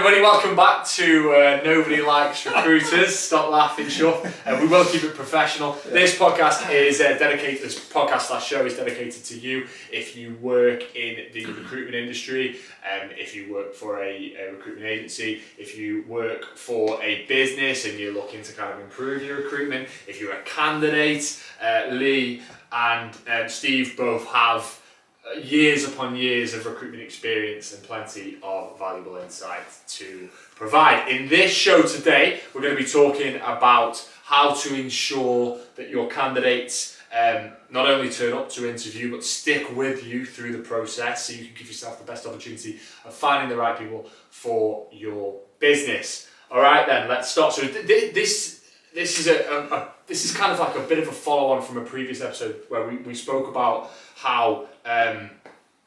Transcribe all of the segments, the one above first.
everybody, welcome back to Nobody Likes Recruiters. Stop laughing, Shuff. We will keep it professional. This podcast is dedicated, this podcast/show is dedicated to you if you work in the recruitment industry, if you work for a recruitment agency, if you work for a business and you're looking to kind of improve your recruitment, if you're a candidate. Lee and Steve both have years upon years of recruitment experience and plenty of valuable insight to provide. In this show today, we're going to be talking about how to ensure that your candidates not only turn up to interview, but stick with you through the process so you can give yourself the best opportunity of finding the right people for your business. All right, then, let's start. So this is kind of like a bit of a follow-on from a previous episode where we spoke about how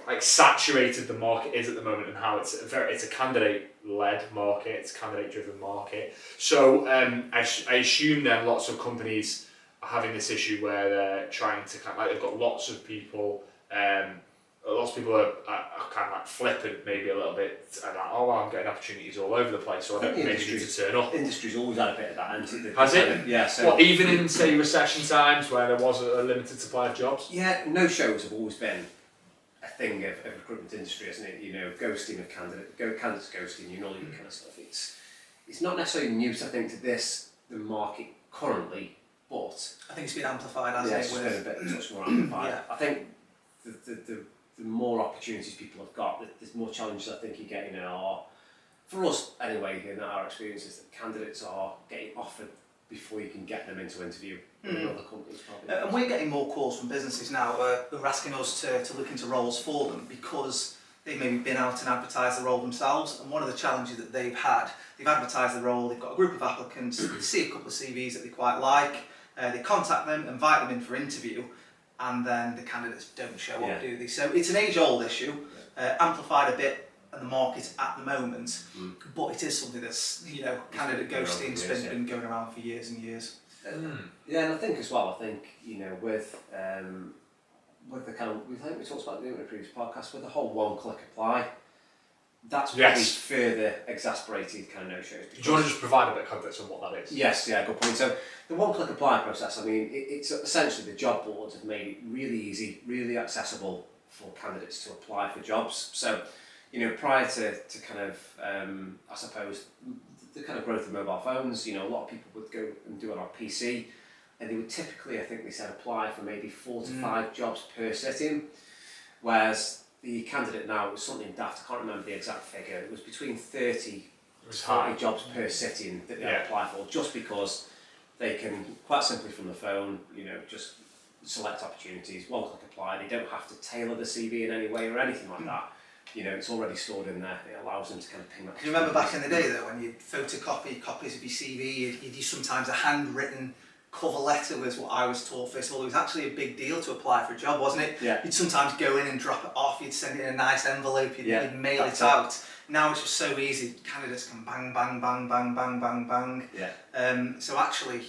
like saturated the market is at the moment and how it's a candidate-led market, it's a candidate-driven market. So I assume then lots of companies are having this issue where they're trying to kind of, like, they've got lots of people. Lots of people are kind of like flippant, maybe a little bit, and like, oh, well, I'm getting opportunities all over the place, so I don't maybe need to turn up. Industry's always had a bit of that, hasn't it? Has it? Yeah. So what, even in, say, recession times where there was a limited supply of jobs? Yeah, no-shows have always been a thing of recruitment industry, hasn't it? You know, ghosting of candidates ghosting, you know, all that kind of stuff. It's not necessarily new, I think, to the market currently, but I think it's been amplified, hasn't it? It's been a bit much more amplified. Yeah. I think the more opportunities people have got, there's more challenges I think you're getting are, for us anyway, in our experiences, that candidates are getting offered before you can get them into interview in other companies probably. And we're getting more calls from businesses now who are asking us to look into roles for them because they've maybe been out and advertised the role themselves, and one of the challenges that they've advertised the role, they've got a group of applicants, they see a couple of CVs that they quite like, they contact them, invite them in for interview, and then the candidates don't show up, do they? So it's an age-old issue, amplified a bit in the market at the moment, but it is something that's, you know, candidate ghosting's been going around for years and years. Yeah, and I think as well, you know, with the kind of, we talked about doing in a previous podcast, with the whole one-click apply, that's probably further exasperated kind of no-shows. Do you want to just provide a bit of context on what that is? Yes, yeah, good point. So the one-click apply process, I mean, it's essentially the job boards have made it really easy, really accessible for candidates to apply for jobs. So, you know, prior to kind of, I suppose, the kind of growth of mobile phones, you know, a lot of people would go and do it on a PC, and they would typically, I think they said, apply for maybe 4 to 5 jobs per sitting, whereas the candidate now, it was something daft, I can't remember the exact figure, it was between 30 to 40 jobs per sitting that they apply for, just because they can, quite simply from the phone, you know, just select opportunities, one-click apply, they don't have to tailor the CV in any way or anything like that. You know, it's already stored in there, it allows them to kind of ping that. Do you remember back in the day though, when you'd photocopy copies of your CV, you'd use sometimes a handwritten cover letter was what I was taught first of all. It was actually a big deal to apply for a job, wasn't it? Yeah. You'd sometimes go in and drop it off, you'd send it in a nice envelope, you'd mail it out. Now it's just so easy, candidates can bang, bang, bang, bang, bang, bang, bang. Yeah. So actually,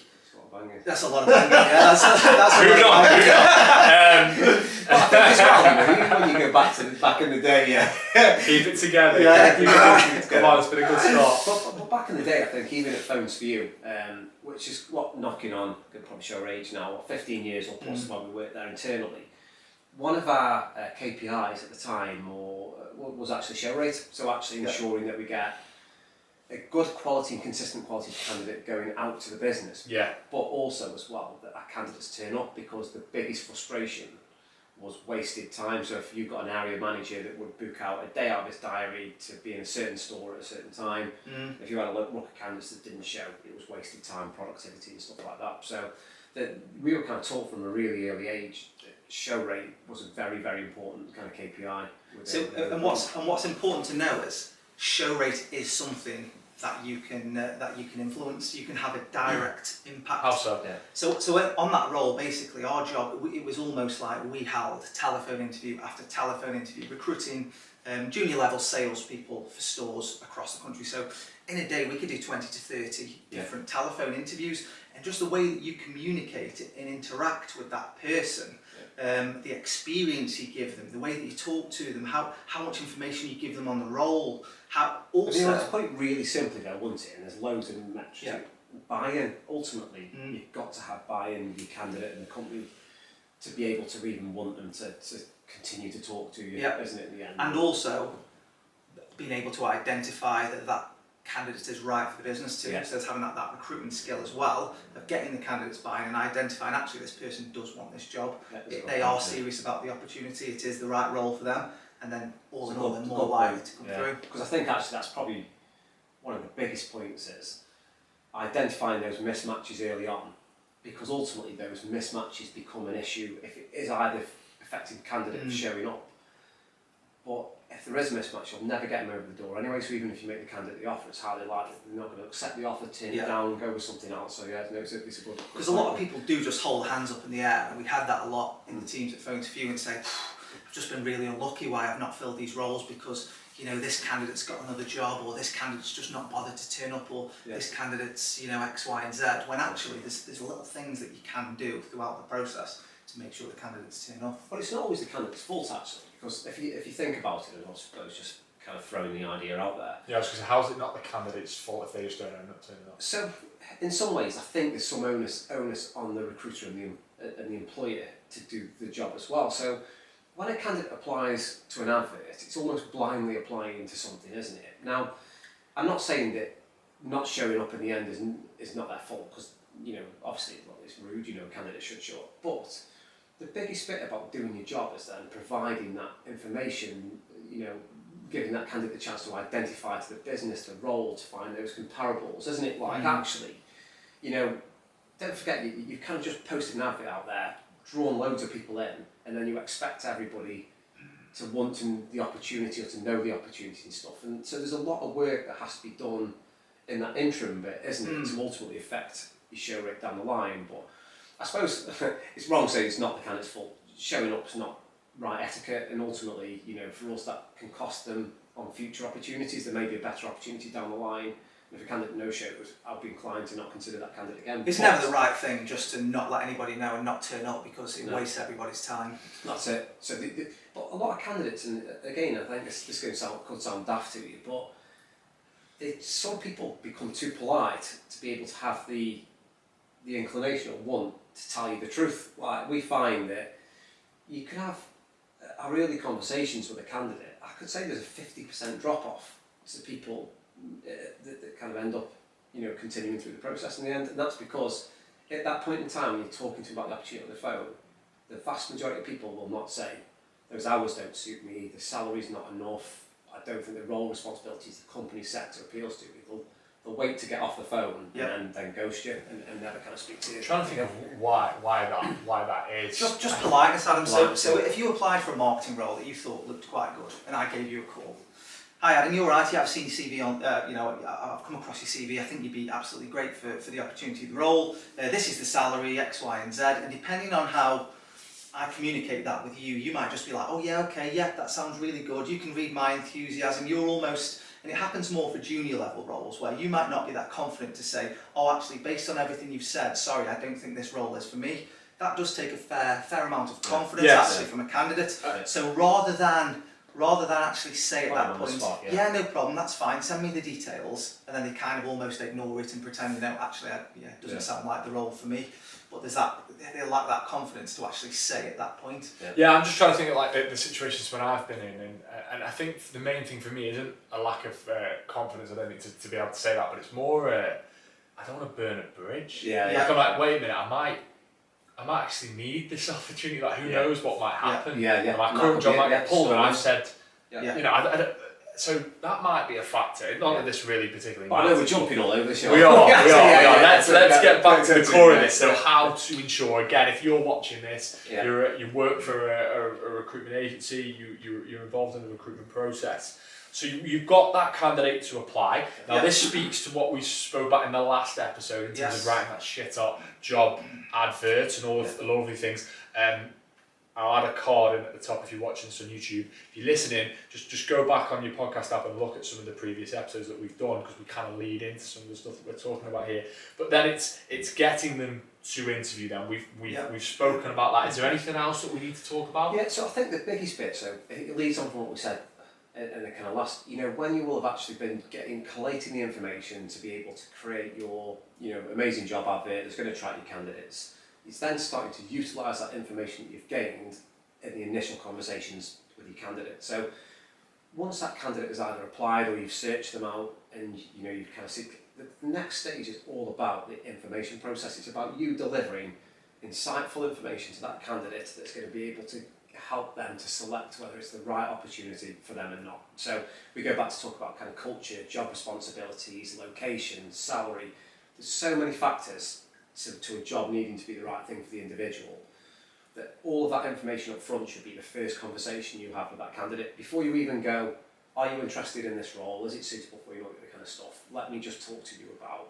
that's a lot of banging. Yeah, that's a lot of banging. But I think as well, you know, even when you go back in the day, Keep it together. Yeah, Come on, it's been a good start. But back in the day, I think even at Phones for You, which is what knocking on, I could probably show our age now, 15 years or plus while we worked there internally. One of our KPIs at the time was actually show rate. So actually ensuring that we get a good quality and consistent quality candidate going out to the business. Yeah. But also as well that our candidates turn up, because the biggest frustration was wasted time. So if you've got an area manager that would book out a day out of his diary to be in a certain store at a certain time, if you had a look at candidates that didn't show, it was wasted time, productivity and stuff like that. So we were kind of taught from a really early age that show rate was a very, very important kind of KPI. So, and what's important to know is show rate is something that you can influence. You can have a direct impact. How so? Yeah. So on that role, basically, our job, it was almost like we held telephone interview after telephone interview, recruiting junior level salespeople for stores across the country. So in a day, we could do 20 to 30 different telephone interviews, and just the way that you communicate and interact with that person, the experience you give them, the way that you talk to them, how much information you give them on the role, how also... to put it really simply though, wouldn't it, and there's loads of metrics, buy-in, ultimately, you've got to have buy-in with your candidate and the company to be able to even want them to continue to talk to you, isn't it, in the end? And also, being able to identify that candidate is right for the business too. So it's having that recruitment skill as well of getting the candidates buy-in and identifying actually this person does want this job. They are serious about the opportunity. It is the right role for them, and then all in all they're more likely to come through. Because I think actually that's probably one of the biggest points is identifying those mismatches early on, because ultimately those mismatches become an issue if it is either affecting candidates showing up. But if there is a mismatch, you'll never get them over the door anyway, so even if you make the candidate the offer, it's highly likely they're not going to accept the offer, turn it down and go with something else. So it's a good... Because a lot of people do just hold hands up in the air, and we had that a lot in the teams at Phone to View and say, I've just been really unlucky why I've not filled these roles because, you know, this candidate's got another job, or this candidate's just not bothered to turn up, or this candidate's, you know, X, Y and Z, when actually there's little things that you can do throughout the process to make sure the candidates turn up. Well, it's not always the candidate's fault actually, because if you think about it, and I suppose just kind of throwing the idea out there. Yeah, I was going to say, how's it not the candidate's fault if they just don't end up turning up? So, in some ways, I think there's some onus on the recruiter and the employer to do the job as well. So, when a candidate applies to an advert, it's almost blindly applying to something, isn't it? Now, I'm not saying that not showing up in the end is not their fault, because, you know, obviously it's rude, you know, a candidate should show up, but the biggest bit about doing your job is then providing that information, you know, giving that candidate the chance to identify to the business, the role, to find those comparables, isn't it? Like, actually, you know, don't forget, you've kind of just posted an advert out there, drawn loads of people in, and then you expect everybody to want the opportunity or to know the opportunity and stuff. And so there's a lot of work that has to be done in that interim bit, isn't it, to ultimately affect your show rate down the line. But I suppose it's wrong to say it's not the candidate's fault. Showing up's not right etiquette, and ultimately, you know, for us that can cost them on future opportunities. There may be a better opportunity down the line. If a candidate no-shows, I'll be inclined to not consider that candidate again. It's never the right thing just to not let anybody know and not turn up, because it wastes everybody's time. That's it. So, but a lot of candidates, and again, I think this could sound daft to you, but some people become too polite to be able to have the inclination or want to tell you the truth. Like, we find that you can have our early conversations with a candidate. I could say there's a 50% drop-off to people that kind of end up, you know, continuing through the process in the end, and that's because at that point in time when you're talking to them about the opportunity on the phone, the vast majority of people will not say, those hours don't suit me, the salary's not enough, I don't think the role responsibilities the company sector appeals to me. They'll wait to get off the phone and then ghost you and never kind of speak to you. I'm trying to think of why that is. Just politeness, Adam. So if you applied for a marketing role that you thought looked quite good, and I gave you a call, hi Adam, you're right. Yeah, I've seen your CV on. You know, I've come across your CV. I think you'd be absolutely great for the opportunity of the role. This is the salary, X, Y, and Z. And depending on how I communicate that with you, you might just be like, oh yeah, okay, yeah, that sounds really good. You can read my enthusiasm. You're almost, and it happens more for junior level roles where you might not be that confident to say, oh, actually, based on everything you've said, sorry, I don't think this role is for me. That does take a fair amount of confidence actually from a candidate. So rather than actually say at that point, yeah, no problem, that's fine, send me the details, and then they kind of almost ignore it and pretend, you know, actually, it doesn't sound like the role for me. But there's that, they lack that confidence to actually say at that point. Yeah, I'm just trying to think of like the situations when I've been in, and I think the main thing for me isn't a lack of confidence, I don't think, to be able to say that, but it's more, I don't want to burn a bridge. Like, I'm like, wait a minute, I might actually need this opportunity, like who knows what might happen. My current job might get pulled, and I've said, you know, I don't, so that might be a factor. Not that this really particularly matters. I know we're jumping all over the show. We are. Let's get back to the core of this. So how to ensure, again, if you're watching this, you work for a recruitment agency, you're involved in the recruitment process. So you've got that candidate to apply. Now this speaks to what we spoke about in the last episode in terms of writing that shit up job advert and all of the lovely things. I'll add a card in at the top if you're watching this on YouTube. If you're listening, just go back on your podcast app and look at some of the previous episodes that we've done, because we kind of lead into some of the stuff that we're talking about here. But then it's getting them to interview them. We've spoken about that. Is there anything else that we need to talk about? Yeah, so I think the biggest bit, so it leads on from what we said, and the kind of last, when you will have actually been collating the information to be able to create your, amazing job advert that's going to attract your candidates, it's then starting to utilise that information that you've gained in the initial conversations with your candidate. So once that candidate has either applied or you've searched them out and you've kind of seen, the next stage is all about the information process. It's about you delivering insightful information to that candidate that's going to be able to help them to select whether it's the right opportunity for them or not. So we go back to talk about kind of culture, job responsibilities, location, salary. There's so many factors to a job needing to be the right thing for the individual, that all of that information up front should be the first conversation you have with that candidate. Before you even go, are you interested in this role? Is it suitable for you? All that kind of stuff. Let me just talk to you about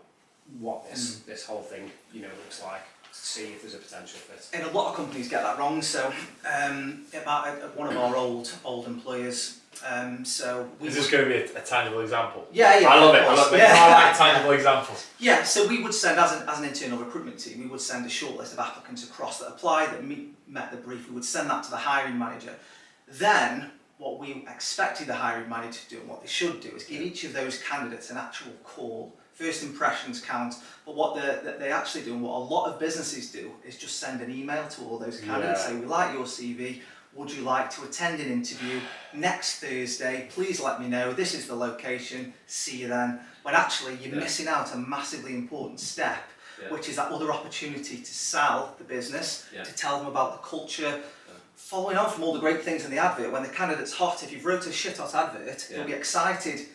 what this whole thing looks like, to see if there's a potential fit. And a lot of companies get that wrong. So about one of our old employers. Is this going to be a tangible example? Yeah. I love it. I like tangible examples. Yeah, so we would send, as an internal recruitment team, we would send a short list of applicants across that applied, that met the brief. We would send that to the hiring manager. Then, what we expected the hiring manager to do, and what they should do, is give each of those candidates an actual call. First impressions count, but what they actually do, and what a lot of businesses do, is just send an email to all those candidates, say, we like your CV, would you like to attend an interview next Thursday? Please let me know. This is the location. See you then. When actually you're missing out a massively important step, which is that other opportunity to sell the business, to tell them about the culture. Following on from all the great things in the advert, when the candidate's hot, if you've wrote a shit hot advert, they'll be excited.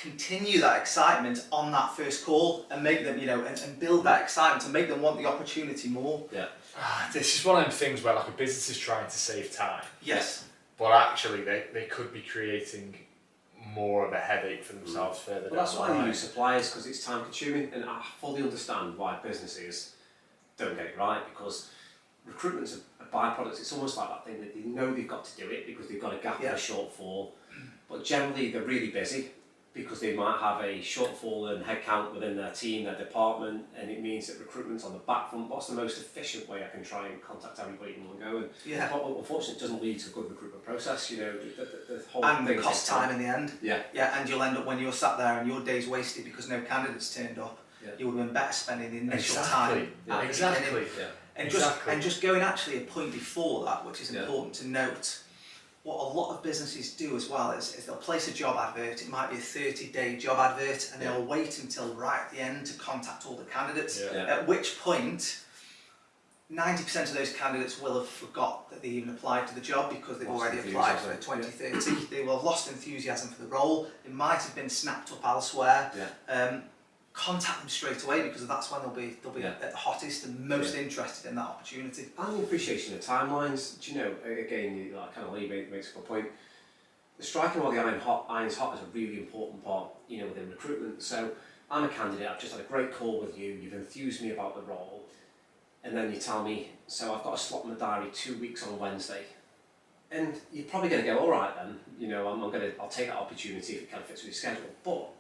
Continue that excitement on that first call and make them, and build that excitement and make them want the opportunity more. This is one of them things where like a business is trying to save time. Yes. But actually they could be creating more of a headache for themselves further down the line. That's why they use suppliers, because it's time consuming, and I fully understand why businesses don't get it right, because recruitment's a byproduct. It's almost like that thing that they know they've got to do it because they've got a gap or a shortfall, but generally they're really busy because they might have a shortfall in headcount within their team, their department, and it means that recruitment's on the back front. What's the most efficient way I can try and contact everybody in one go? And but unfortunately, it doesn't lead to a good recruitment process. The whole and thing cost time in the end. Yeah, and you'll end up, when you're sat there and your day's wasted because no candidates turned up, you would have been better spending the initial time. Exactly. And just going actually a point before that, which is important to note. What a lot of businesses do as well is they'll place a job advert. It might be a 30-day job advert, and they'll wait until right at the end to contact all the candidates. At which point, 90% of those candidates will have forgot that they even applied to the job because they've already applied for 2030. They will have lost enthusiasm for the role. It might have been snapped up elsewhere. Contact them straight away, because that's when they'll be at the hottest and most interested in that opportunity. And the appreciation of timelines. Do you know, again, kind of Lee makes a good point. The striking while the iron's hot is a really important part, within recruitment. So I'm a candidate, I've just had a great call with you, you've enthused me about the role, and then you tell me, so I've got a slot in the diary 2 weeks on Wednesday. And you're probably going to go, all right then, I'll take that opportunity if it kind of fits with your schedule. But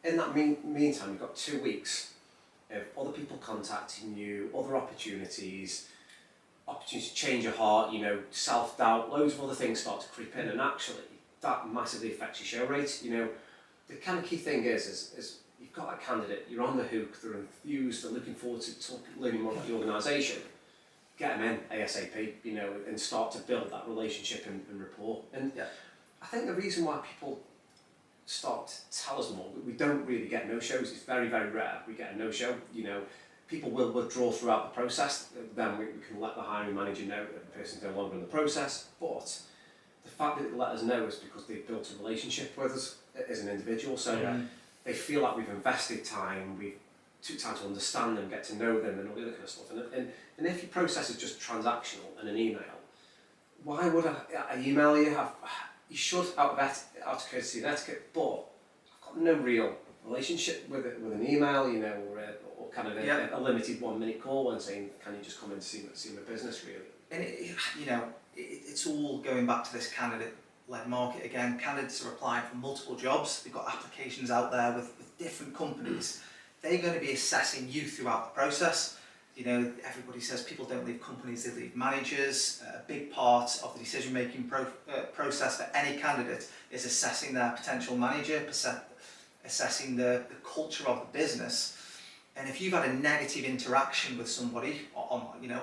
in that meantime, you've got 2 weeks of other people contacting you, other opportunities to change your heart, self-doubt, loads of other things start to creep in, and actually that massively affects your show rate. The kind of key thing is you've got a candidate, you're on the hook, they're enthused, they're looking forward to learning more about the organisation. Get them in ASAP, and start to build that relationship and rapport. And I think the reason why people start to tell us more, we don't really get no-shows. It's very, very rare we get a no-show. People will withdraw throughout the process, then we can let the hiring manager know that the person's no longer in the process. But the fact that they let us know is because they've built a relationship with us as an individual. So they feel like we've invested time, we've took time to understand them, get to know them, and all the other kind of stuff. And if your process is just transactional and an email, why would I email you? You should, out of courtesy and etiquette, but I've got no real relationship with an email, or kind of a limited 1 minute call when saying, can you just come in and see my business really? And it's all going back to this candidate-led market again. Candidates are applying for multiple jobs. They've got applications out there with different companies. They're going to be assessing you throughout the process. Everybody says people don't leave companies, they leave managers. A big part of the decision-making process for any candidate is assessing their potential manager, assessing the culture of the business. And if you've had a negative interaction with somebody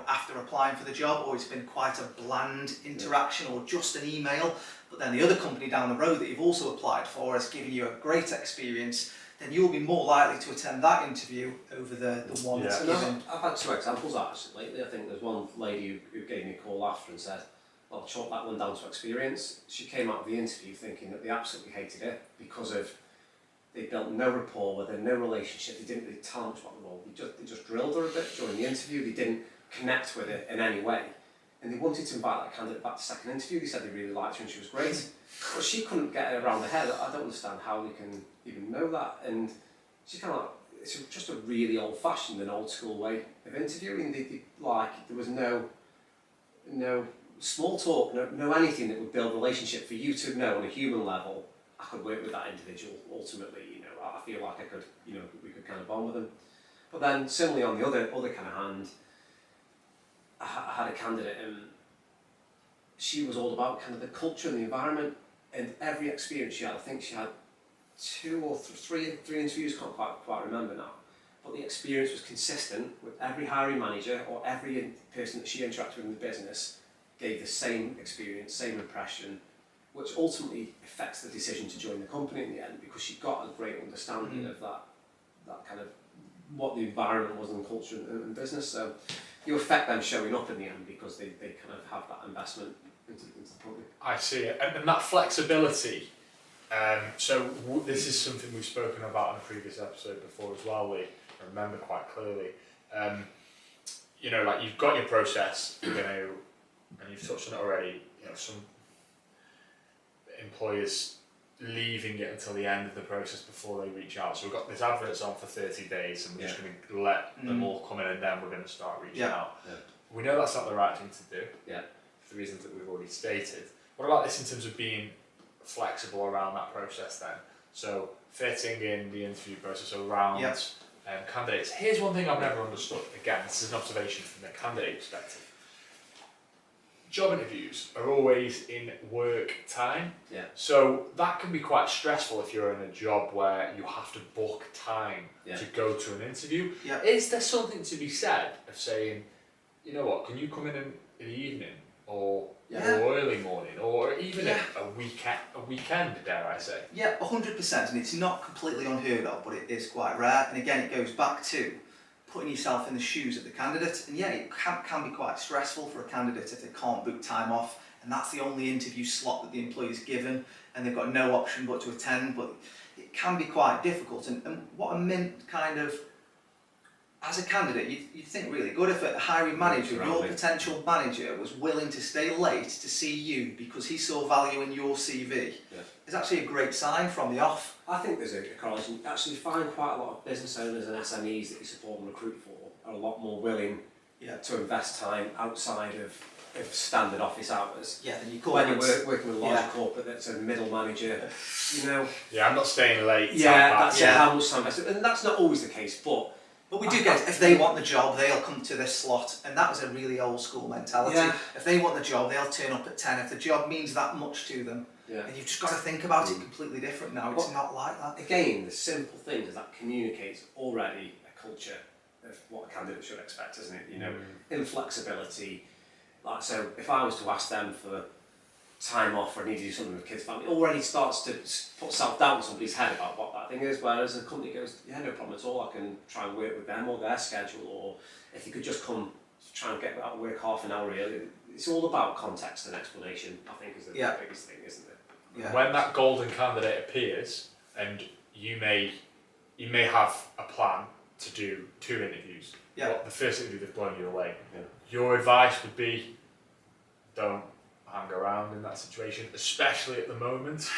after applying for the job, or it's been quite a bland interaction or just an email, but then the other company down the road that you've also applied for has given you a great experience, then you'll be more likely to attend that interview over the one that's given. I've had 2 examples actually lately. I think there's one lady who gave me a call after and said, well, I'll chalk that one down to experience. She came out of the interview thinking that they absolutely hated it because of they built no rapport with her, no relationship. They didn't really tell her much about the role. They just drilled her a bit during the interview. They didn't connect with her in any way. And they wanted to invite that candidate back to second interview. They said they really liked her and she was great. But she couldn't get it around her head. I don't understand how we can even know that. And she's kind of like, it's just a really old-fashioned and old-school way of interviewing. There was no small talk, no anything that would build a relationship for you to know on a human level. I could work with that individual. Ultimately, I feel like I could, we could kind of bond with them. But then, similarly on the other kind of hand, I had a candidate, and she was all about kind of the culture and the environment, and every experience she had. I think she had 2 or 3 interviews. Can't quite remember now. But the experience was consistent with every hiring manager or every person that she interacted with in the business. Gave the same experience, same impression, which ultimately affects the decision to join the company in the end, because she got a great understanding of that kind of what the environment was and culture and business. So you affect them showing up in the end because they kind of have that investment into the company. I see it, and that flexibility. This is something we've spoken about in a previous episode before as well. I remember quite clearly. Like you've got your process, and you've touched on it already. Some employers leaving it until the end of the process before they reach out. So we've got this adverts on for 30 days, and we're just going to let them all come in, and then we're going to start reaching out. Yeah. We know that's not the right thing to do. Yeah. For the reasons that we've already stated. What about this in terms of being flexible around that process then? So fitting in the interview process around candidates. Here's one thing I've never understood. Again, this is an observation from the candidate perspective. Job interviews are always in work time. Yeah. So that can be quite stressful if you're in a job where you have to book time to go to an interview. Yeah. Is there something to be said of saying, you know what, can you come in the evening or early morning or even a weekend, dare I say? Yeah, 100%, and it's not completely unheard of, but it is quite rare. And again, it goes back to putting yourself in the shoes of the candidate, and it can be quite stressful for a candidate if they can't book time off, and that's the only interview slot that the employee's given, and they've got no option but to attend. But it can be quite difficult, and what I meant kind of, as a candidate, you'd think really good if a hiring manager, your potential manager, was willing to stay late to see you because he saw value in your CV. Yeah. It's actually a great sign from the off. I think there's a correlation. Actually, you find quite a lot of business owners and SMEs that you support and recruit for are a lot more willing to invest time outside of standard office hours. Yeah, then you call when you're working with a large corporate that's a middle manager, Yeah, I'm not staying late. That's how much time invested, and that's not always the case, but we do get, if they want the job, they'll come to this slot, and that was a really old school mentality. Yeah. If they want the job, they'll turn up at 10. If the job means that much to them, and you've just got to think about it completely different now. It's not like that. Again, the simple thing is that communicates already a culture of what a candidate should expect, isn't it? Inflexibility. Like, so if I was to ask them for time off or I need to do something with kids' family, it already starts to put self-doubt in somebody's head about what that thing is, whereas a company goes, yeah, no problem at all, I can try and work with them or their schedule, or if you could just come try and get out work half an hour early. It's all about context and explanation, I think, is the biggest thing, isn't it? Yeah. When that golden candidate appears, and you may have a plan to do 2 interviews, but the first interview they've blown you away, your advice would be, don't hang around in that situation, especially at the moment?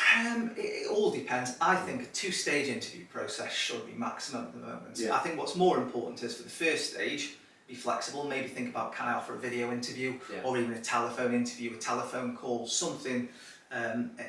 It all depends. I think a two-stage interview process should be maximum at the moment. Yeah. I think what's more important is for the first stage, be flexible, maybe think about can I offer a video interview or even a telephone interview, a telephone call, something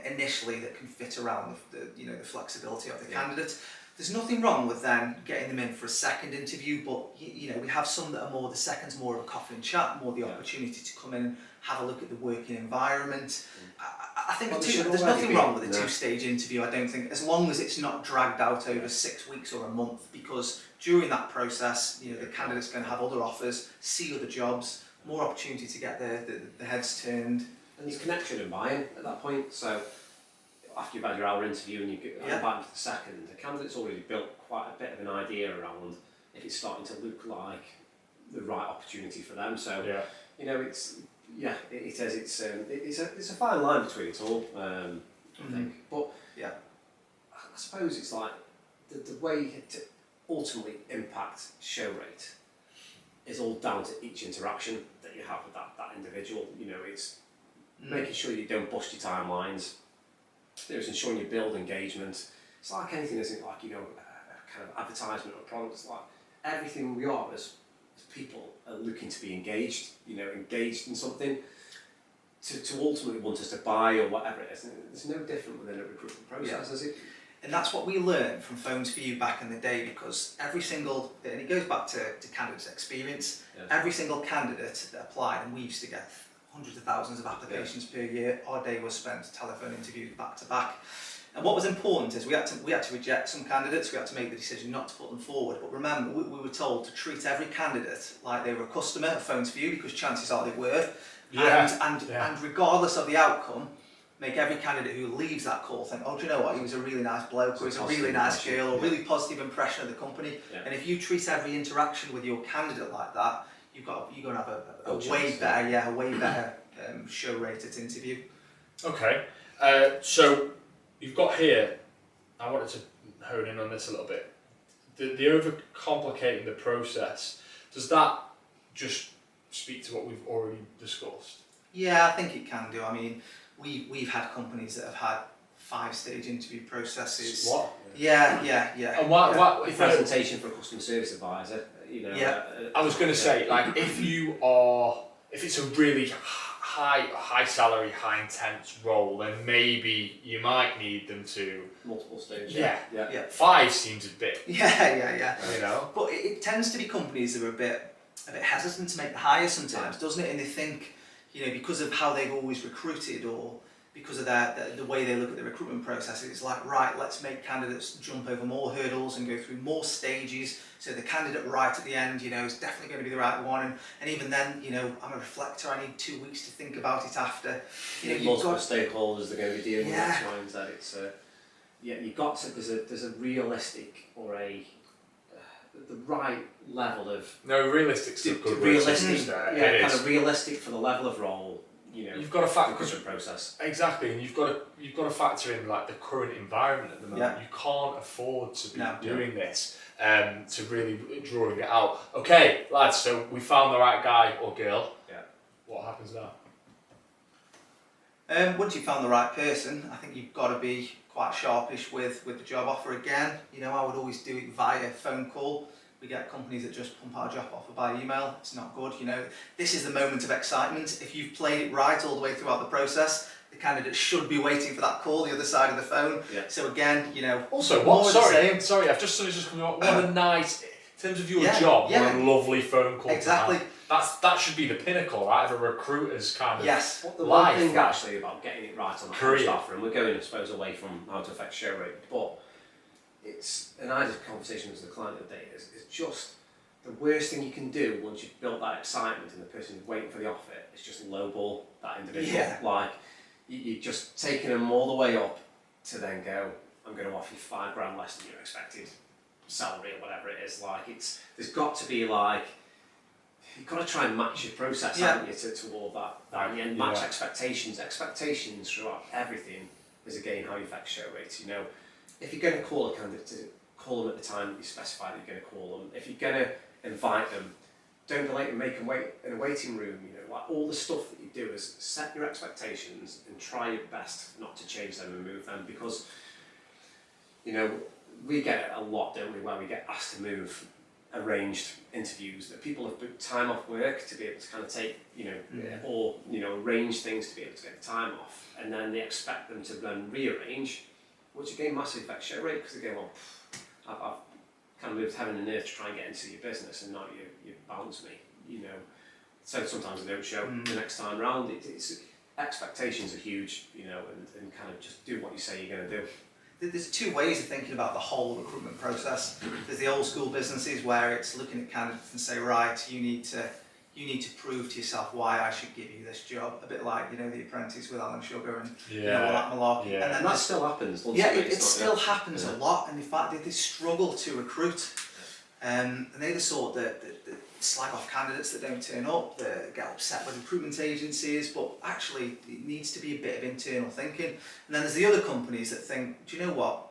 initially that can fit around the flexibility of the candidate. There's nothing wrong with then getting them in for a second interview, but we have some that are more, the second's more of a coffee and chat, more the opportunity to come in and have a look at the working environment. I think there's nothing wrong with a two-stage interview, I don't think, as long as it's not dragged out over 6 weeks or a month, because during that process, the candidate's going to have other offers, see other jobs, more opportunity to get their heads turned. And there's connection and buy-in at that point, so after you've had your hour interview and you get back to the second, the candidate's already built quite a bit of an idea around if it's starting to look like the right opportunity for them. So it's a fine line between it all. I think, but I suppose it's like the way to ultimately impact show rate is all down to each interaction that you have with that individual. It's making sure you don't bust your timelines. It's ensuring you build engagement. It's like anything, isn't it? Like, a kind of advertisement or product. It's like everything we are as people are looking to be engaged, engaged in something to ultimately want us to buy or whatever it is. And it's no different within a recruitment process, is it? And that's what we learned from Phones for You back in the day, because and it goes back to candidates' experience, every single candidate that applied, and we used to get hundreds of thousands of applications per year. Our day was spent telephone interviews back to back. And what was important is we had to reject some candidates, we had to make the decision not to put them forward. But remember, we were told to treat every candidate like they were a customer of Phones for You, because chances are they were. And regardless of the outcome, make every candidate who leaves that call think, oh, do you know what, he was a really nice bloke, or he was a really nice girl, or a really positive impression of the company. And if you treat every interaction with your candidate like that, you're going to have a way better show rate at interview. Okay, so you've got here, I wanted to hone in on this a little bit, the overcomplicating the process, does that just speak to what we've already discussed? Yeah, I think it can do. I mean, we've had companies that have had 5-stage interview processes. What? Yeah. And what a presentation for a customer service advisor, I was going to say, like, if it's a really high salary, high intense role, then maybe you might need them to multiple stages. Yeah. 5 seems a bit. Yeah. But it tends to be companies that are a bit hesitant to make the hires sometimes, doesn't it? And they think, because of how they've always recruited, or because of the way they look at the recruitment process, it's like, right, let's make candidates jump over more hurdles and go through more stages, so the candidate right at the end, is definitely going to be the right one, and even then, I'm a reflector, I need 2 weeks to think about it after. Multiple stakeholders they're going to be dealing with X, Y, and Z. It's you've got to, there's a realistic or the right level of realistic's a good realistic, kind of realistic for the level of role. You've got to factor the process. Exactly, and you've got to factor in like the current environment at the moment. You can't afford to be doing this to really drawing it out. Okay, lads, so we found the right guy or girl. Yeah. What happens now? Once you've found the right person, I think you've got to be quite sharpish with the job offer again. I would always do it via phone call. We get companies that just pump our job offer by email. It's not good. This is the moment of excitement. If you've played it right all the way throughout the process, the candidate should be waiting for that call the other side of the phone. Yeah. So again, Also, sorry, I've just come up. What a nice, in terms of your job, what a lovely phone call. Exactly. That should be the pinnacle, right, of a recruiter's kind of What the one thing actually about getting it right on the first offer, and we're going, I suppose, away from how to affect show rate, but and I had a conversation with the client the other day, is just the worst thing you can do once you've built that excitement and the person's waiting for the offer is just lowball that individual. Yeah. Like, you're just taking them all the way up to then go, I'm going to offer you $5,000 less than your expected salary or whatever it is. Like, there's got to be like, you've got to try and match your process, haven't you, toward that and match expectations. Expectations throughout everything is again how you affect show rates. If you're going to call a candidate, to call them at the time that you specify that you're going to call them. If you're going to invite them, don't delay and make them wait in a waiting room. Like all the stuff that you you do is set your expectations and try your best not to change them and move them, because, you know, we get it a lot, don't we, where we get asked to move arranged interviews that people have booked time off work to be able to kind of take, you know, or, you know, arrange things to be able to get the time off, and then they expect them to then rearrange, which again massively affects show rate, because they go, well, I've kind of moved heaven and earth to try and get into your business, and now you bounce me, you know. So sometimes they don't show the next time round. It's expectations are huge, you know, and kind of just do what you say you're going to do. There's two ways of thinking about the whole recruitment process. There's the old school businesses where it's looking at candidates and say, right, you need to prove to yourself why I should give you this job. A bit like, you know, The Apprentice with Alan Sugar and you know, all that malarkey. Yeah. And then that still happens. It still happens a lot, and in fact they struggle to recruit. And they're the sort that slag off candidates that don't turn up, that get upset with recruitment agencies, but actually it needs to be a bit of internal thinking. And then there's the other companies that think, do you know what,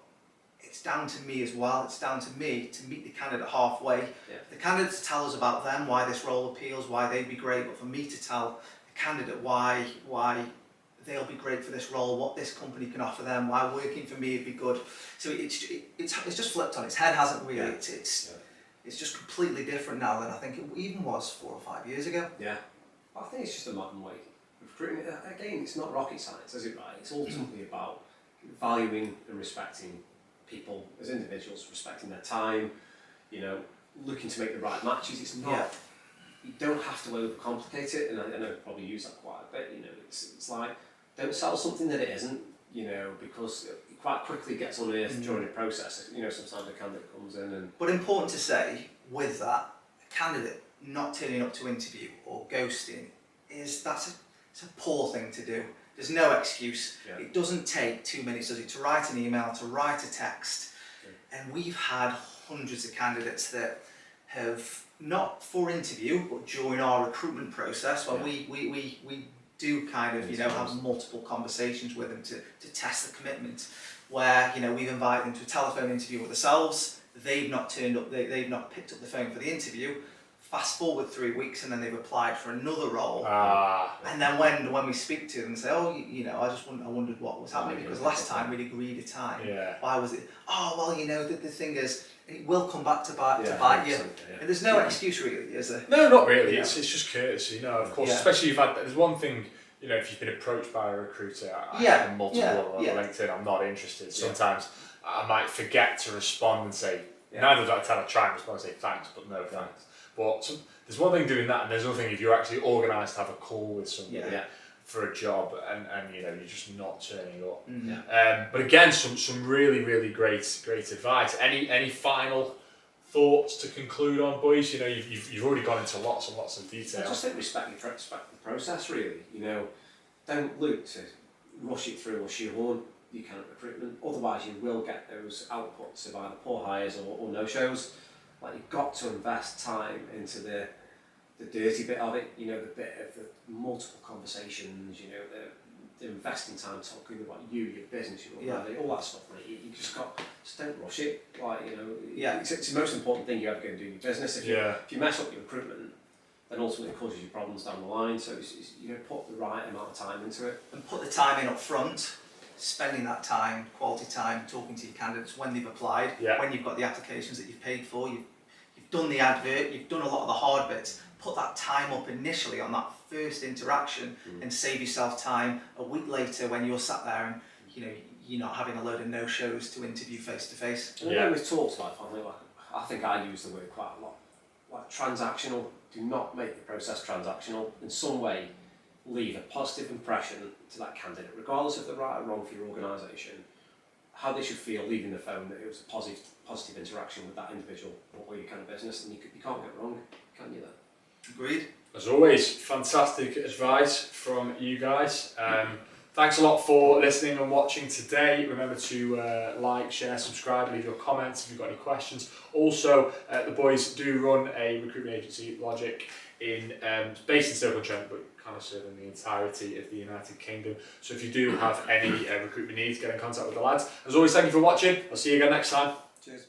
it's down to me as well, it's down to me to meet the candidate halfway. The candidates tell us about them, why this role appeals, why they'd be great, but for me to tell the candidate why they'll be great for this role, what this company can offer them, why working for me would be good. So it's just flipped on its head, hasn't it, really? It's just completely different now than I think it even was 4 or 5 years ago. Yeah. I think it's just a modern way of recruiting. Again, it's not rocket science, is it, right? It's ultimately about valuing and respecting people as individuals, respecting their time, you know, looking to make the right matches. It's not, you don't have to overcomplicate it, and I know I probably use that quite a bit, you know, it's like, don't sell something that it isn't, you know, because it quite quickly gets unearthed during the process. You know, sometimes a candidate comes in and... But important to say, with that, a candidate not turning up to interview or ghosting, it's a poor thing to do. There's no excuse. It doesn't take 2 minutes, does it, to write an email, to write a text. And we've had hundreds of candidates that have, not for interview, but during our recruitment process, when we do kind of, you know, have multiple conversations with them to test the commitment, where, you know, we've invited them to a telephone interview with ourselves, they've not turned up, they've not picked up the phone for the interview. Fast forward 3 weeks and then they've applied for another role. And then when we speak to them and say, oh, you know, I wondered what was happening, because last time we'd agreed a time. Why was it? Oh, well, you know, the thing is, it will come back to bite you. And there's no excuse really, is there? No, not really. It's just courtesy, you know, of course. Especially there's one thing, you know, if you've been approached by a recruiter, I have multiple on LinkedIn, I'm not interested. Sometimes I might forget to respond and say, 9 times out of 10 I try and respond and say thanks, but no thanks. But there's one thing doing that, and there's another thing if you're actually organised to have a call with somebody for a job, and you know, you're just not turning up. But again, some really, really great advice. Any final thoughts to conclude on, boys? You know, you've already gone into lots and lots of detail. I just think respect the process, really. You know, don't look to rush it through or shoehorn your kind of recruitment. Otherwise, you will get those outputs of either poor hires or no-shows. Like, you've got to invest time into the dirty bit of it, you know, the bit of the multiple conversations, you know, the investing time talking about you, your business, your organization, all that stuff, mate. You just don't rush it. Like, you know, it's the most important thing you're ever going to do in your business. If you mess up your recruitment, then ultimately it causes you problems down the line. So it's, you know, put the right amount of time into it. And put the time in up front, spending that time, quality time, talking to your candidates when they've applied, when you've got the applications that you've paid for, you've done the advert, you've done a lot of the hard bits. Put that time up initially on that first interaction and save yourself time a week later when you're sat there and, you know, you're not having a load of no-shows to interview face to face. And when we've talked about it, I think I use the word quite a lot. Like, transactional. Do not make the process transactional. In some way, leave a positive impression to that candidate, regardless of the right or wrong for your organisation. How they should feel leaving the phone, that it was a positive interaction with that individual or your kind of business, and you can't get wrong, can you? Then. Agreed. As always, fantastic advice from you guys. Thanks a lot for listening and watching today. Remember to like, share, subscribe, leave your comments if you've got any questions. Also, the boys do run a recruitment agency, Logic, based in Stoke-on-Trent, but kind of serving the entirety of the United Kingdom. So if you do have any recruitment needs, get in contact with the lads. As always, thank you for watching. I'll see you again next time. Cheers.